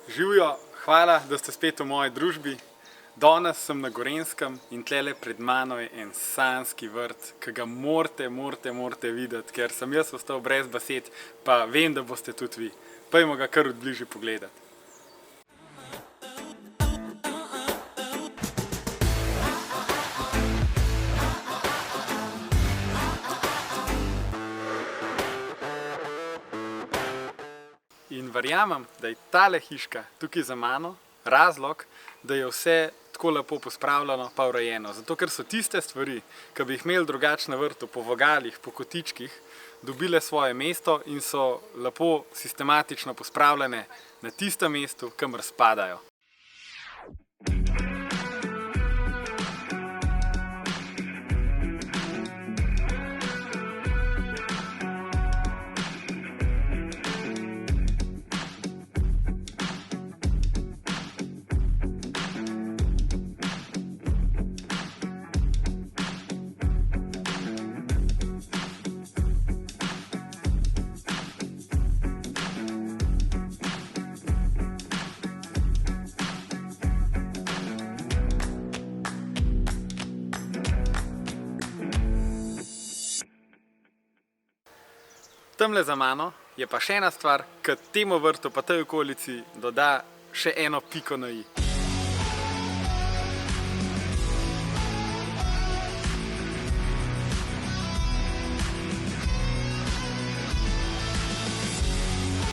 Živijo, hvala, da ste spet v moji družbi. Danes sem na Gorenjskem in tlele pred mano je en sanjski vrt, ki ga morate videti, ker sem jaz ostal brez besed, pa vem, da boste tudi vi. Pojdimo ga kar od bližje pogledati. In verjamem, da je tale hiška tukaj za mano razlog, da je vse tako lepo pospravljeno pa urejeno. Zato, ker so tiste stvari, ki bi jih imeli drugače na vrtu, po vogalih, po kotičkih, dobile svoje mesto in so lepo sistematično pospravljene na tistem mestu, kamor spadajo. Tamle za mano je pa še ena stvar, ki temu vrtu pa tej okolici doda še eno piko na i.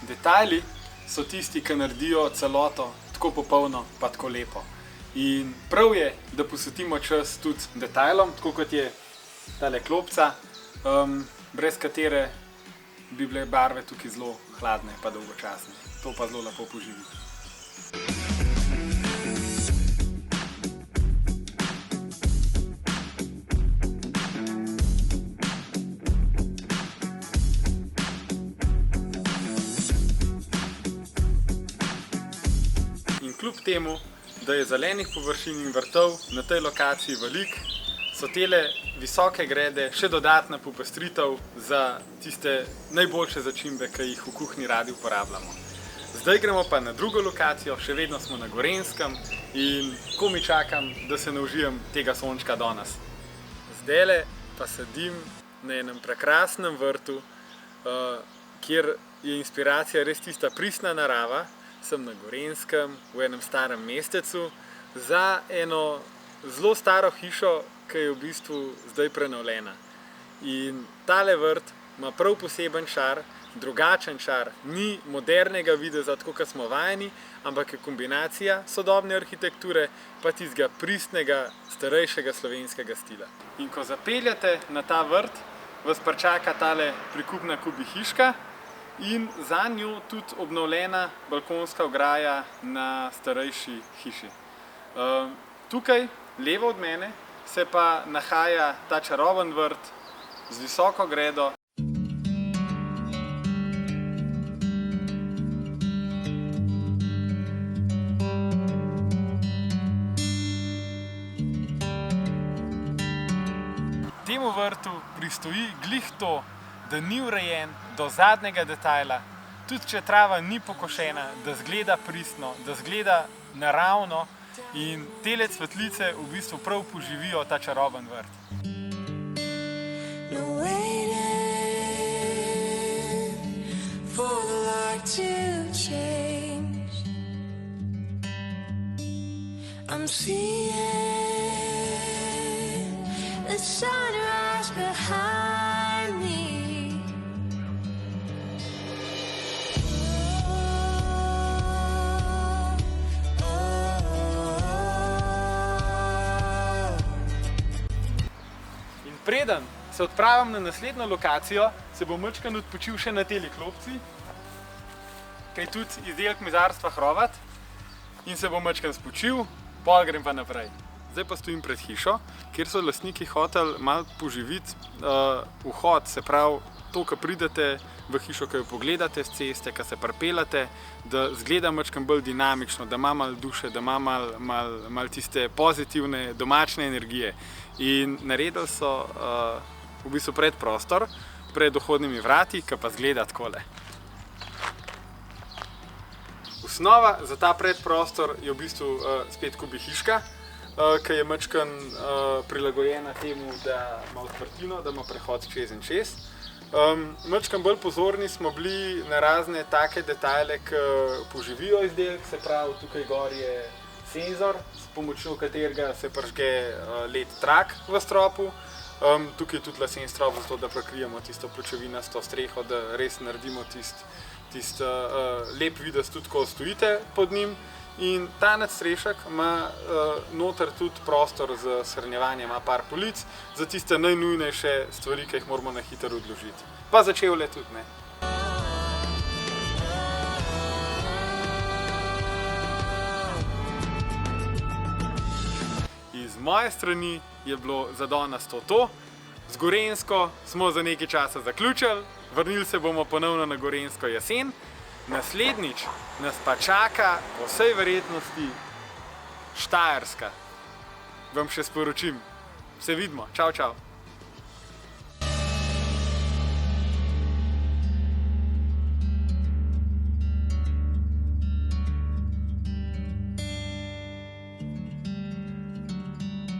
Detajli so tisti, ki naredijo celoto tako popolno pa tako lepo. In prav je, da posvetimo čas tudi detajlom, tako kot je tale klopca, brez katere bi bile barve tukaj zelo hladne pa dolgočasne. To pa zelo lepo poživi. In kljub temu, da je zelenih površin in vrtov na tej lokaciji veliko, so tele visoke grede še dodatna popestritev za tiste najboljše začimbe, ki jih v kuhinji radi uporabljamo. Zdaj gremo pa na drugo lokacijo, še vedno smo na Gorenjskem in komaj čakam, da se naužijem tega sončka danes. Zdajle pa sedim na enem prekrasnem vrtu, kjer je inspiracija res tista pristna narava. Sem na Gorenjskem, v enem starem mestecu, za eno zelo staro hišo, ki je v bistvu zdaj prenovljena. In tale vrt ima prav poseben čar, drugačen čar, ni modernega videza, tako kot smo vajeni, ampak je kombinacija sodobne arhitekture pa tistega pristnega, starejšega slovenskega stila. In ko zapeljete na ta vrt, vas pričaka tale prikupna kubi hiška in za njo tudi obnovljena balkonska ograja na starejši hiši. Tukaj, levo od mene, se pa nahaja ta čaroben vrt z visoko gredo. Temu vrtu pristoji glih to, da ni urejen do zadnjega detajla, tudi če trava ni pokošena, da izgleda pristno, da izgleda naravno. In tele cvetlice v bistvu prav poživijo ta čaroben vrt. Preden se odpravim na naslednjo lokacijo, se bom majčkeno odpočil še na teli klopci, kaj tudi izdelek mizarstva Hrovat, in se bom majčkeno spočil, pol grem pa naprej. Zdaj pa stojim pred hišo, kjer so lastniki hoteli malo poživiti vhod, se pravi to, ko pridete v hišo, ko jo pogledate z ceste, ko se pripeljete, da izgleda majčkeno bolj dinamično, da ima malo duše, da ima malo tiste pozitivne domačne energije. In naredili so v bistvu predprostor pred vhodnimi vrati, ki pa izgleda takole. osnova za ta predprostor je v bistvu spet kubi hiška, ki je mačkan prilagojena temu, da ima odprtino, da ima prehod čez in čez. Mačkan bolj pozorni smo bili na razne take detajle, ki poživijo izdelek, se pravi, tukaj gor je senzor, s pomočjo katerega se prižge LED trak v stropu. Tukaj je tudi lesen strop, zato da prekrijemo tisto pločevinasto streho, da res naredimo tisti lep videz tudi, ko stojite pod njim. In ta nadstrešek ima noter tudi prostor za shranjevanje, ima par polic za tiste najnujnejše stvari, ki jih moramo na hitro odložiti. Pa za čevlje tudi ne. Z moje strani je bilo za danes to. Z Gorenjsko smo za nekaj časa zaključili, vrnili se bomo ponovno na Gorenjsko jesen. Naslednjič nas pa čaka po vsej verjetnosti Štajerska. Vam še sporočim. Se vidimo. Čau, čau.